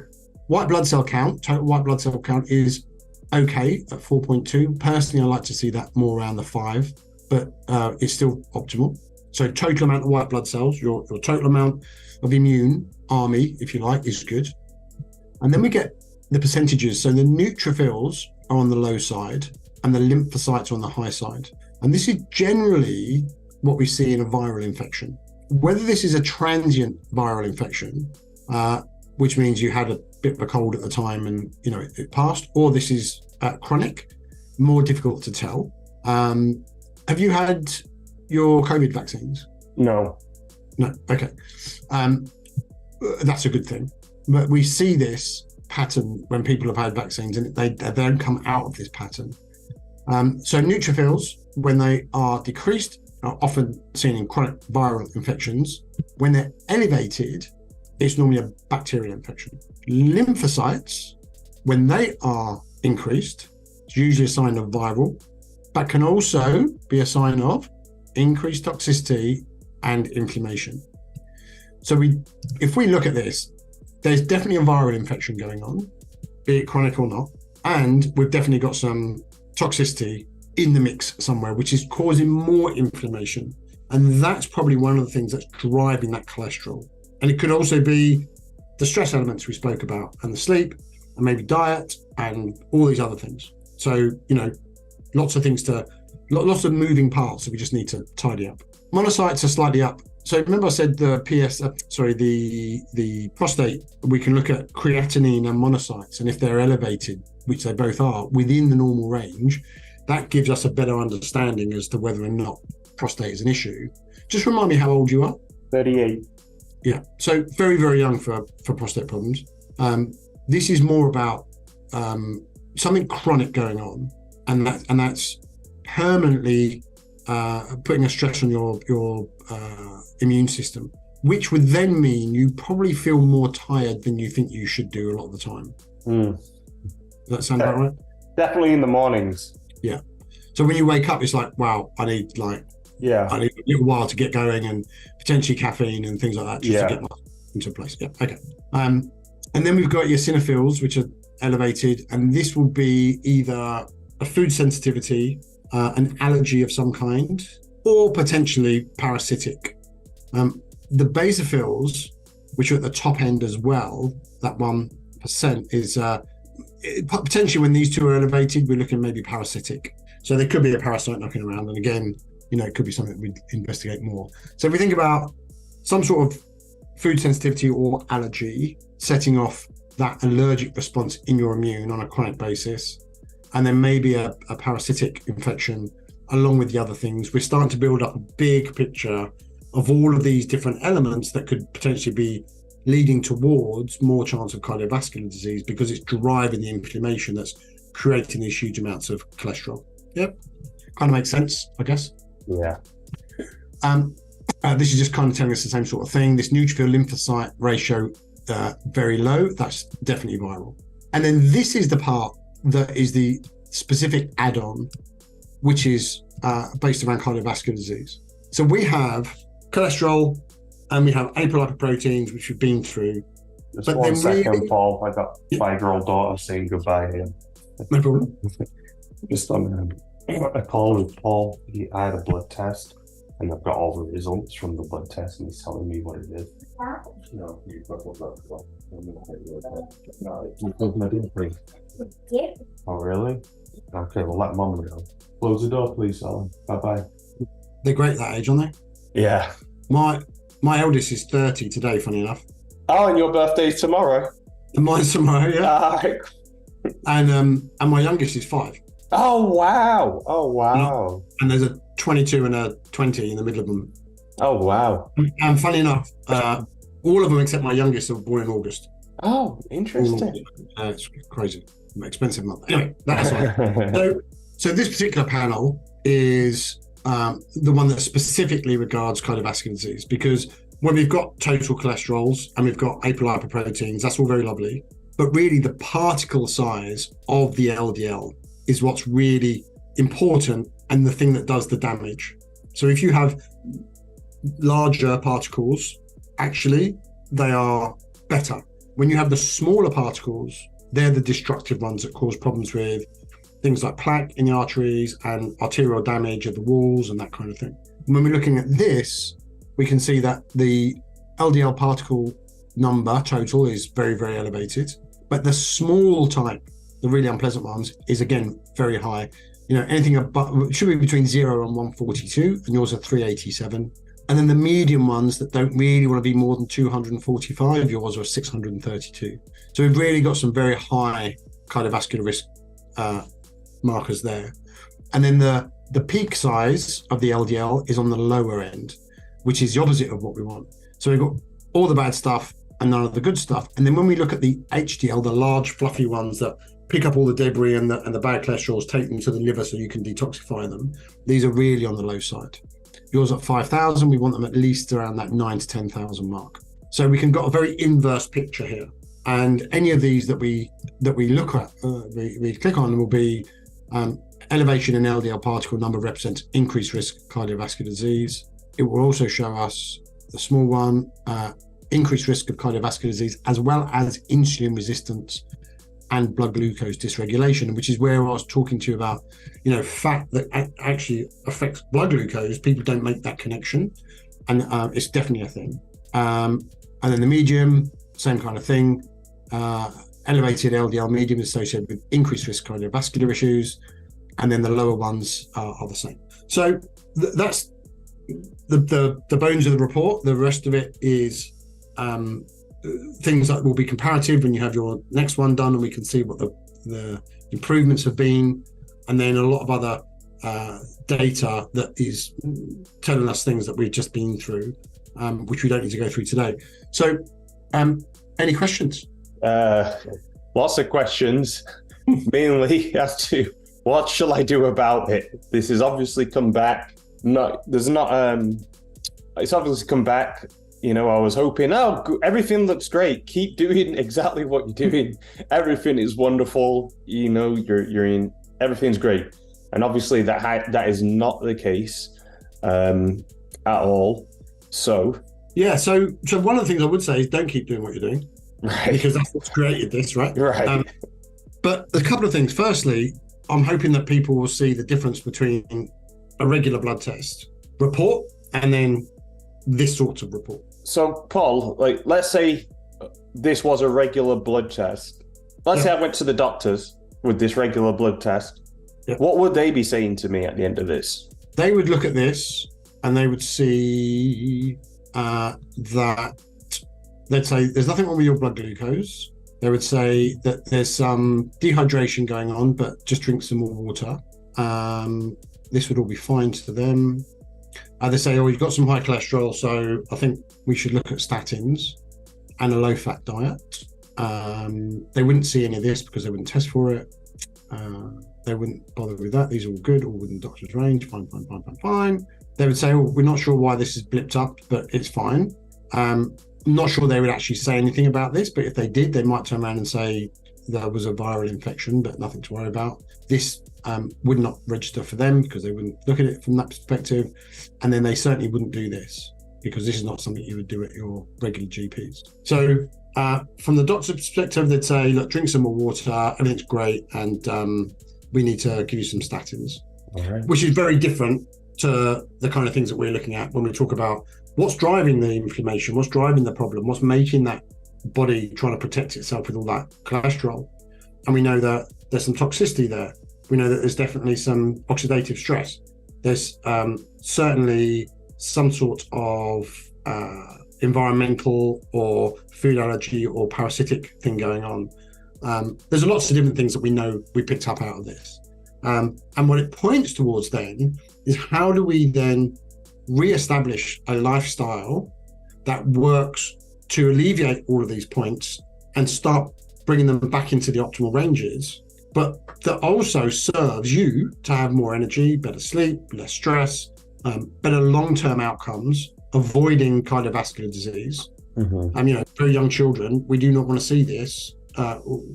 Speaker 2: white blood cell count, total white blood cell count is okay at 4.2. Personally, I like to see that more around the 5, but it's still optimal. So total amount of white blood cells, your total amount of immune army, if you like, is good. And then we get the percentages. So the neutrophils are on the low side and the lymphocytes are on the high side. And this is generally what we see in a viral infection. Whether this is a transient viral infection, which means you had a bit of a cold at the time and it passed, or this is chronic, more difficult to tell. Have you had your COVID vaccines?
Speaker 1: No.
Speaker 2: Okay. That's a good thing. But we see this pattern when people have had vaccines, and they don't come out of this pattern. So neutrophils, when they are decreased, are often seen in chronic viral infections. When they're elevated, it's normally a bacterial infection. Lymphocytes, when they are increased, it's usually a sign of viral, but can also be a sign of increased toxicity and inflammation. So if we look at this, there's definitely a viral infection going on, be it chronic or not, and we've definitely got some toxicity in the mix somewhere, which is causing more inflammation. And that's probably one of the things that's driving that cholesterol. And it could also be the stress elements we spoke about, and the sleep, and maybe diet, and all these other things. So, lots of moving parts that we just need to tidy up. Monocytes are slightly up. So remember I said the prostate, we can look at creatinine and monocytes, and if they're elevated, which they both are, within the normal range, that gives us a better understanding as to whether or not prostate is an issue. Just remind me how old you are.
Speaker 1: 38.
Speaker 2: Yeah, so very, very young for prostate problems. This is more about something chronic going on, and that's permanently putting a stress on your immune system, which would then mean you probably feel more tired than you think you should do a lot of the time. Does that sound about right?
Speaker 1: Definitely in the mornings.
Speaker 2: Yeah. So when you wake up, it's like, wow, I need a little while to get going, and potentially caffeine and things like that just to get into place. Yeah. Okay. And then we've got your eosinophils, which are elevated, and this will be either a food sensitivity, an allergy of some kind, or potentially parasitic. The basophils, which are at the top end as well, that 1% is potentially, when these two are elevated, we're looking maybe parasitic. So there could be a parasite knocking around, and again, it could be something we'd investigate more. So if we think about some sort of food sensitivity or allergy setting off that allergic response in your immune on a chronic basis, and then maybe a parasitic infection along with the other things, we're starting to build up a big picture of all of these different elements that could potentially be leading towards more chance of cardiovascular disease, because it's driving the inflammation that's creating these huge amounts of cholesterol. Yep. Kind of makes sense, I guess.
Speaker 1: Yeah.
Speaker 2: This is just kind of telling us the same sort of thing. This neutrophil lymphocyte ratio, very low. That's definitely viral. And then this is the part that is the specific add-on, which is based around cardiovascular disease. So we have cholesterol and we have apolipoproteins, which we've been through.
Speaker 1: Just but 1 second, Paul. I got a 5-year-old daughter saying goodbye here.
Speaker 2: No problem.
Speaker 1: Just I called Paul. I had a blood test, and I've got all the results from the blood test, and he's telling me what it is. No, you've got Oh, really? Okay, well, let Mum know. Close the door, please, Alan. Bye-bye.
Speaker 2: They're great that age, aren't they?
Speaker 1: Yeah.
Speaker 2: My eldest is 30 today, funny enough.
Speaker 1: Oh, and your birthday's tomorrow?
Speaker 2: And mine's tomorrow, yeah. And my youngest is 5.
Speaker 1: Oh, wow. Oh, wow.
Speaker 2: And there's a 22 and a 20 in the middle of them.
Speaker 1: Oh, wow.
Speaker 2: And funny enough, all of them except my youngest are born in August.
Speaker 1: Oh, interesting.
Speaker 2: It's crazy. Expensive month. Anyway, that's right. So this particular panel is the one that specifically regards cardiovascular disease, because when we've got total cholesterols and we've got apolipoproteins, that's all very lovely. But really the particle size of the LDL is what's really important and the thing that does the damage. So if you have larger particles, actually, they are better. When you have the smaller particles, they're the destructive ones that cause problems with things like plaque in the arteries and arterial damage of the walls and that kind of thing. When we're looking at this, we can see that the LDL particle number total is very, very elevated, but the small type, the really unpleasant ones, is again very high. Anything above should be between 0 and 142, and yours are 387. And then the medium ones that don't really want to be more than 245, yours are 632. So we've really got some very high cardiovascular risk markers there. And then the peak size of the LDL is on the lower end, which is the opposite of what we want. So we've got all the bad stuff and none of the good stuff. And then when we look at the HDL, the large fluffy ones that pick up all the debris and the bad cholesterols, take them to the liver so you can detoxify them, these are really on the low side. Yours at 5,000, we want them at least around that 9 to 10,000 mark. So we can got a very inverse picture here. And any of these that we look at, we click on, will be elevation in LDL particle number represents increased risk of cardiovascular disease. It will also show us the small one, increased risk of cardiovascular disease, as well as insulin resistance and blood glucose dysregulation, which is where I was talking to you about, fat that actually affects blood glucose. People don't make that connection, and it's definitely a thing. And then the medium, same kind of thing. Elevated LDL medium is associated with increased risk cardiovascular issues, and then the lower ones are the same. So that's the bones of the report. The rest of it is things that will be comparative when you have your next one done, and we can see what the improvements have been, and then a lot of other data that is telling us things that we've just been through, which we don't need to go through today. So any questions?
Speaker 3: Lots of questions, mainly as to what shall I do about it. This has obviously come back. It's obviously come back. I was hoping, everything looks great. Keep doing exactly what you're doing. Everything is wonderful. You're in, everything's great. And obviously that is not the case at all. So
Speaker 2: yeah. So one of the things I would say is don't keep doing what you're doing, right? Because that's what's created this, right?
Speaker 3: Right.
Speaker 2: But a couple of things. Firstly, I'm hoping that people will see the difference between a regular blood test report and then this sort of report. So,
Speaker 3: Paul, let's say this was a regular blood test. Let's say I went to the doctors with this regular blood test.
Speaker 2: Yeah.
Speaker 3: What would they be saying to me at the end of this?
Speaker 2: They would look at this and they would see that they'd say there's nothing wrong with your blood glucose. They would say that there's some dehydration going on, but just drink some more water. This would all be fine to them. They say, you've got some high cholesterol, so I think we should look at statins and a low-fat diet. They wouldn't see any of this because they wouldn't test for it. They wouldn't bother with that. These are all good, all within doctor's range. Fine. They would say, we're not sure why this is blipped up, but it's fine. Not sure they would actually say anything about this, but if they did, they might turn around and say there was a viral infection, but nothing to worry about. This would not register for them because they wouldn't look at it from that perspective. And then they certainly wouldn't do this because this is not something you would do at your regular GPs. So from the doctor's perspective, they'd say, look, drink some more water, everything's great, and we need to give you some statins, which is very different to the kind of things that we're looking at when we talk about what's driving the inflammation, what's driving the problem, what's making that body trying to protect itself with all that cholesterol. And we know that there's some toxicity there. We know that there's definitely some oxidative stress. There's certainly some sort of environmental or food allergy or parasitic thing going on. There's lots of different things that we know we picked up out of this. And what it points towards then is how do we then re-establish a lifestyle that works to alleviate all of these points and start bringing them back into the optimal ranges, but that also serves you to have more energy, better sleep, less stress, better long-term outcomes, avoiding cardiovascular disease. Mm-hmm. Very young children, we do not want to see this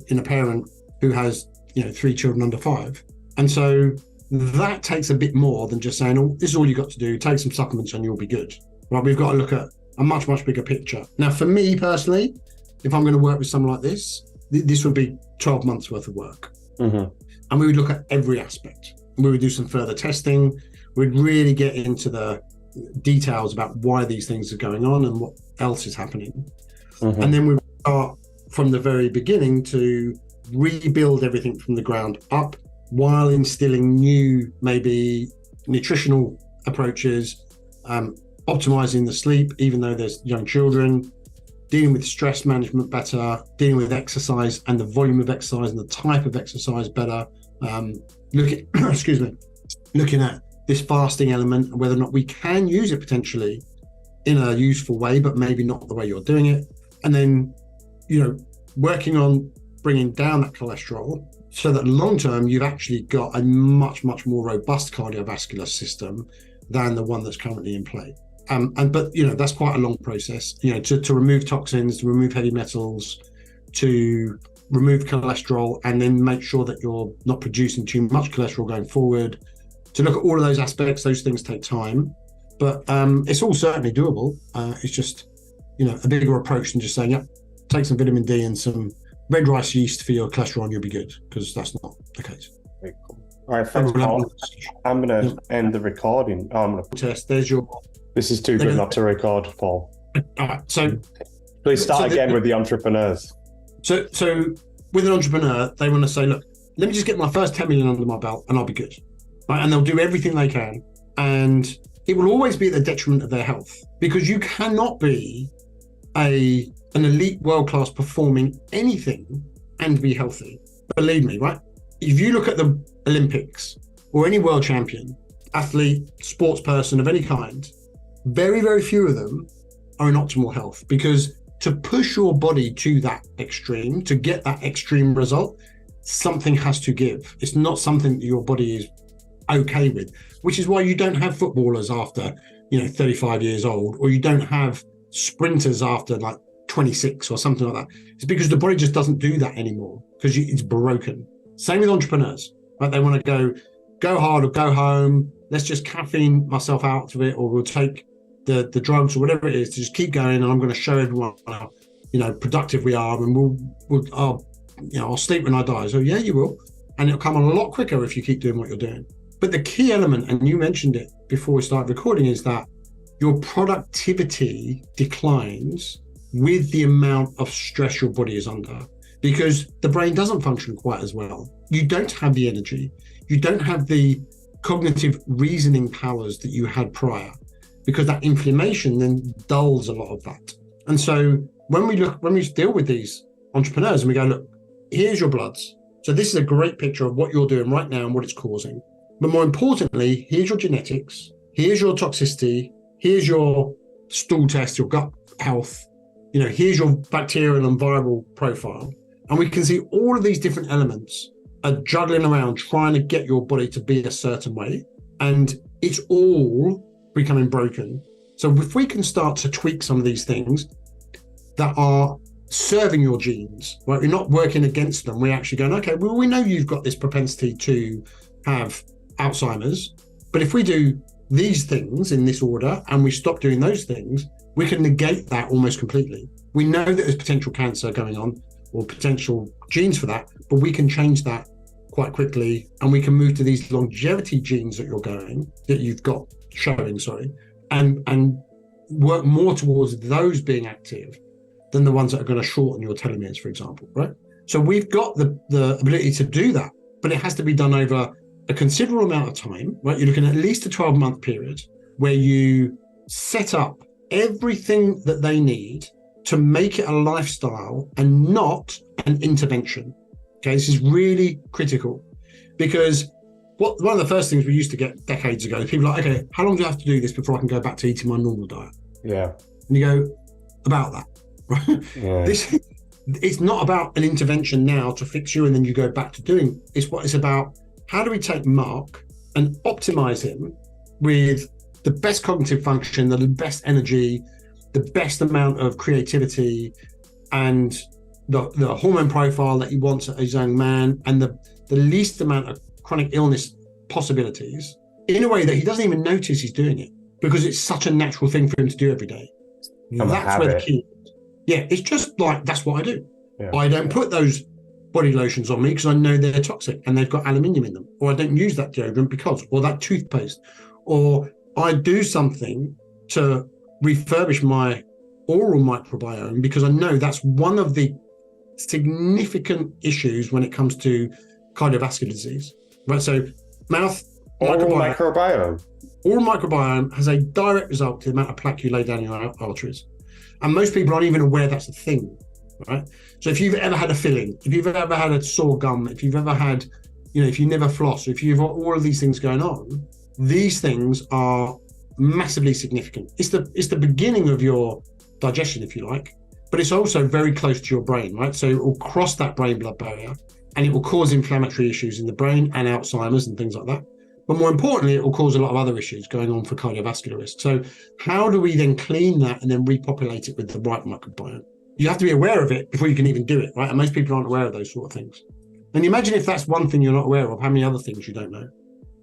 Speaker 2: in a parent who has 3 children under 5. And so that takes a bit more than just saying, this is all you got to do, take some supplements and you'll be good. Right? We've got to look at a much, much bigger picture. Now, for me personally, if I'm going to work with someone like this, this would be 12 months worth of work. Mm-hmm. And we would look at every aspect. We would do some further testing. We'd really get into the details about why these things are going on and what else is happening. Mm-hmm. And then we would start from the very beginning to rebuild everything from the ground up, while instilling new, maybe nutritional approaches, optimizing the sleep, even though there's young children, dealing with stress management better, dealing with exercise and the volume of exercise and the type of exercise better, looking at this fasting element and whether or not we can use it potentially in a useful way, but maybe not the way you're doing it. And then, working on bringing down that cholesterol, so that long term you've actually got a much, much more robust cardiovascular system than the one that's currently in play. But that's quite a long process. To remove toxins, to remove heavy metals, to remove cholesterol, and then make sure that you're not producing too much cholesterol going forward. To look at all of those aspects, those things take time, but it's all certainly doable. It's just a bigger approach than just saying, take some vitamin D and some red rice yeast for your cholesterol and you'll be good, because that's not the case.
Speaker 3: Very cool. All right, thanks, Paul. I'm going to end the recording. Oh, I'm going to
Speaker 2: test. There's your...
Speaker 3: This is too good not to record, Paul.
Speaker 2: All right, so...
Speaker 3: Please start again with the entrepreneurs.
Speaker 2: So with an entrepreneur, they want to say, look, let me just get my first 10 million under my belt and I'll be good. Right? And they'll do everything they can. And it will always be at the detriment of their health, because you cannot be an elite world-class performing anything and be healthy. Believe me, right? If you look at the Olympics or any world champion, athlete, sports person of any kind, very, very few of them are in optimal health, because to push your body to that extreme, to get that extreme result, something has to give. It's not something that your body is okay with, which is why you don't have footballers after 35 years old, or you don't have sprinters after like 26 or something like that. It's because the body just doesn't do that anymore, because it's broken. Same with entrepreneurs, right? They want to go hard or go home. Let's just caffeine myself out of it, or we'll take the drugs or whatever it is to just keep going, and I'm going to show everyone how productive we are, and I'll sleep when I die. So yeah, you will, and it'll come on a lot quicker if you keep doing what you're doing. But the key element, and you mentioned it before we started recording, is that your productivity declines with the amount of stress your body is under, because the brain doesn't function quite as well. You don't have the energy, you don't have the cognitive reasoning powers that you had prior, because that inflammation then dulls a lot of that. And so when we deal with these entrepreneurs and we go, look, here's your bloods. So this is a great picture of what you're doing right now and what it's causing. But more importantly, here's your genetics, here's your toxicity, here's your stool test, your gut health, here's your bacterial and viral profile. And we can see all of these different elements are juggling around trying to get your body to be a certain way. And it's all becoming broken. So if we can start to tweak some of these things that are serving your genes, right? We're not working against them. We're actually going, okay, well, we know you've got this propensity to have Alzheimer's, but if we do these things in this order and we stop doing those things, we can negate that almost completely. We know that there's potential cancer going on or potential genes for that, but we can change that quite quickly, and we can move to these longevity genes that you've got showing, and work more towards those being active than the ones that are going to shorten your telomeres, for example, right? So we've got the ability to do that, but it has to be done over a considerable amount of time, right? You're looking at least a 12-month period where you set up everything that they need to make it a lifestyle and not an intervention. Okay, this is really critical, because one of the first things we used to get decades ago, people are like, okay, how long do I have to do this before I can go back to eating my normal diet?
Speaker 3: Yeah.
Speaker 2: And you go, about that, right? Yeah. It's not about an intervention now to fix you and then you go back to doing. It's about, how do we take Mark and optimize him with the best cognitive function, the best energy, the best amount of creativity, and the hormone profile that he wants as a young man, and the least amount of chronic illness possibilities, in a way that he doesn't even notice he's doing it, because it's such a natural thing for him to do every day. That's where the key is. Yeah, it's just like, that's what I do. Yeah. I don't put those body lotions on me because I know they're toxic and they've got aluminium in them, or I don't use that deodorant because, or that toothpaste, or I do something to refurbish my oral microbiome because I know that's one of the significant issues when it comes to cardiovascular disease, right? So mouth microbiome. Oral microbiome has a direct result to the amount of plaque you lay down your arteries. And most people aren't even aware that's a thing, right? So if you've ever had a filling, if you've ever had a sore gum, if you've ever had, if you never floss, if you've got all of these things going on, these things are massively significant. It's the beginning of your digestion, if you like, but it's also very close to your brain, right? So it will cross that brain-blood barrier and it will cause inflammatory issues in the brain and Alzheimer's and things like that. But more importantly, it will cause a lot of other issues going on for cardiovascular risk. So how do we then clean that and then repopulate it with the right microbiome? You have to be aware of it before you can even do it, right? And most people aren't aware of those sort of things. And imagine if that's one thing you're not aware of, how many other things you don't know?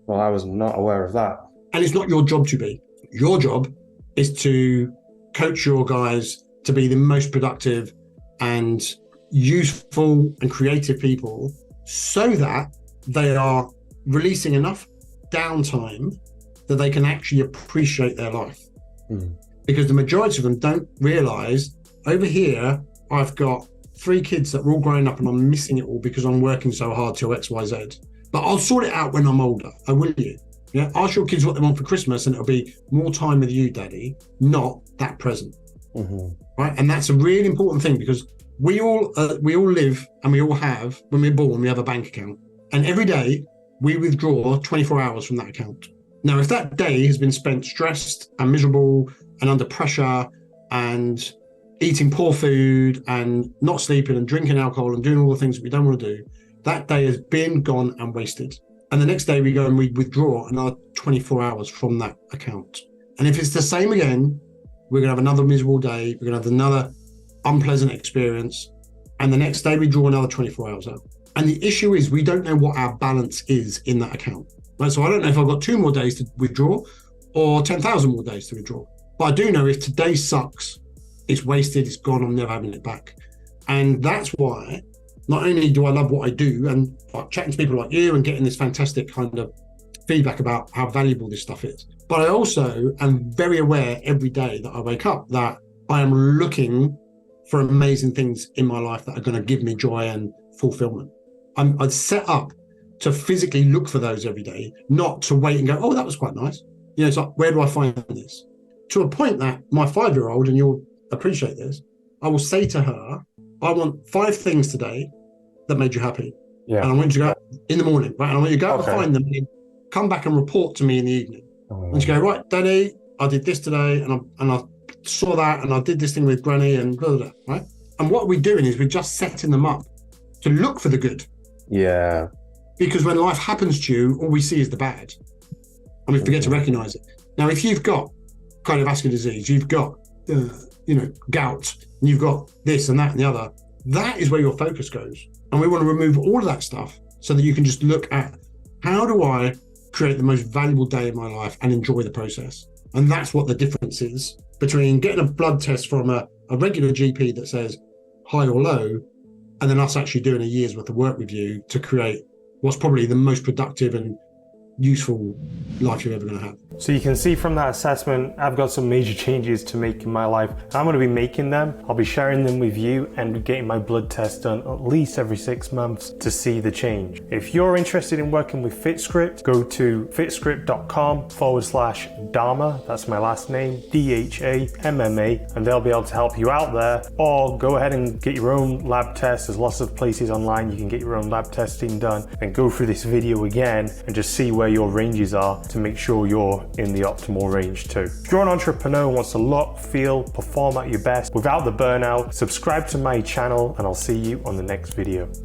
Speaker 3: Well, I was not aware of that.
Speaker 2: And it's not your job to be. Your job is to coach your guys to be the most productive and useful and creative people so that they are releasing enough downtime that they can actually appreciate their life. Because the majority of them don't realize, over here, I've got 3 kids that are all grown up and I'm missing it all because I'm working so hard till X, Y, Z. But I'll sort it out when I'm older. I will you. Yeah. Ask your kids what they want for Christmas and it'll be more time with you, Daddy, not that present. Right. And that's a really important thing because we all live and we all have, when we're born, we have a bank account. And every day we withdraw 24 hours from that account. Now, if that day has been spent stressed and miserable and under pressure and eating poor food and not sleeping and drinking alcohol and doing all the things that we don't want to do, that day has been gone and wasted. And the next day we go and we withdraw another 24 hours from that account. And if it's the same again, we're going to have another miserable day. We're going to have another unpleasant experience. And the next day we draw another 24 hours out. And the issue is we don't know what our balance is in that account. Right? So I don't know if I've got 2 more days to withdraw or 10,000 more days to withdraw. But I do know if today sucks, it's wasted, it's gone, I'm never having it back. And that's why not only do I love what I do and chatting to people like you and getting this fantastic kind of feedback about how valuable this stuff is, but I also am very aware every day that I wake up that I am looking for amazing things in my life that are going to give me joy and fulfillment. I'd set up to physically look for those every day, not to wait and go, oh, that was quite nice. You know, it's like, where do I find this? To a point that my 5-year-old, and you'll appreciate this, I will say to her, I want 5 things today that made you happy. Yeah. And I want you to go out in the morning, right? And I want you to go out and find them and come back and report to me in the evening. And she go, right, Daddy, I did this today and I saw that and I did this thing with Granny and blah, blah, blah, right? And what we're doing is we're just setting them up to look for the good.
Speaker 3: Yeah. Because
Speaker 2: when life happens to you, all we see is the bad. And we forget to recognize it. Now, if you've got cardiovascular disease, you've got, gout, and you've got this and that and the other, that is where your focus goes. And we want to remove all of that stuff so that you can just look at how do I create the most valuable day of my life and enjoy the process. And that's what the difference is between getting a blood test from a regular GP that says high or low, and then us actually doing a year's worth of work with you to create what's probably the most productive and useful life you're ever going to have.
Speaker 1: So you can see from that assessment, I've got some major changes to make in my life. I'm going to be making them. I'll be sharing them with you and getting my blood test done at least every 6 months to see the change. If you're interested in working with FitScript, go to fitscript.com/Dhamma. That's my last name, DHAMMA, and they'll be able to help you out there. Or go ahead and get your own lab test. There's lots of places online you can get your own lab testing done and go through this video again and just see where your ranges are to make sure you're in the optimal range too. If you're an entrepreneur who wants to look, feel, perform at your best without the burnout, subscribe to my channel and I'll see you on the next video.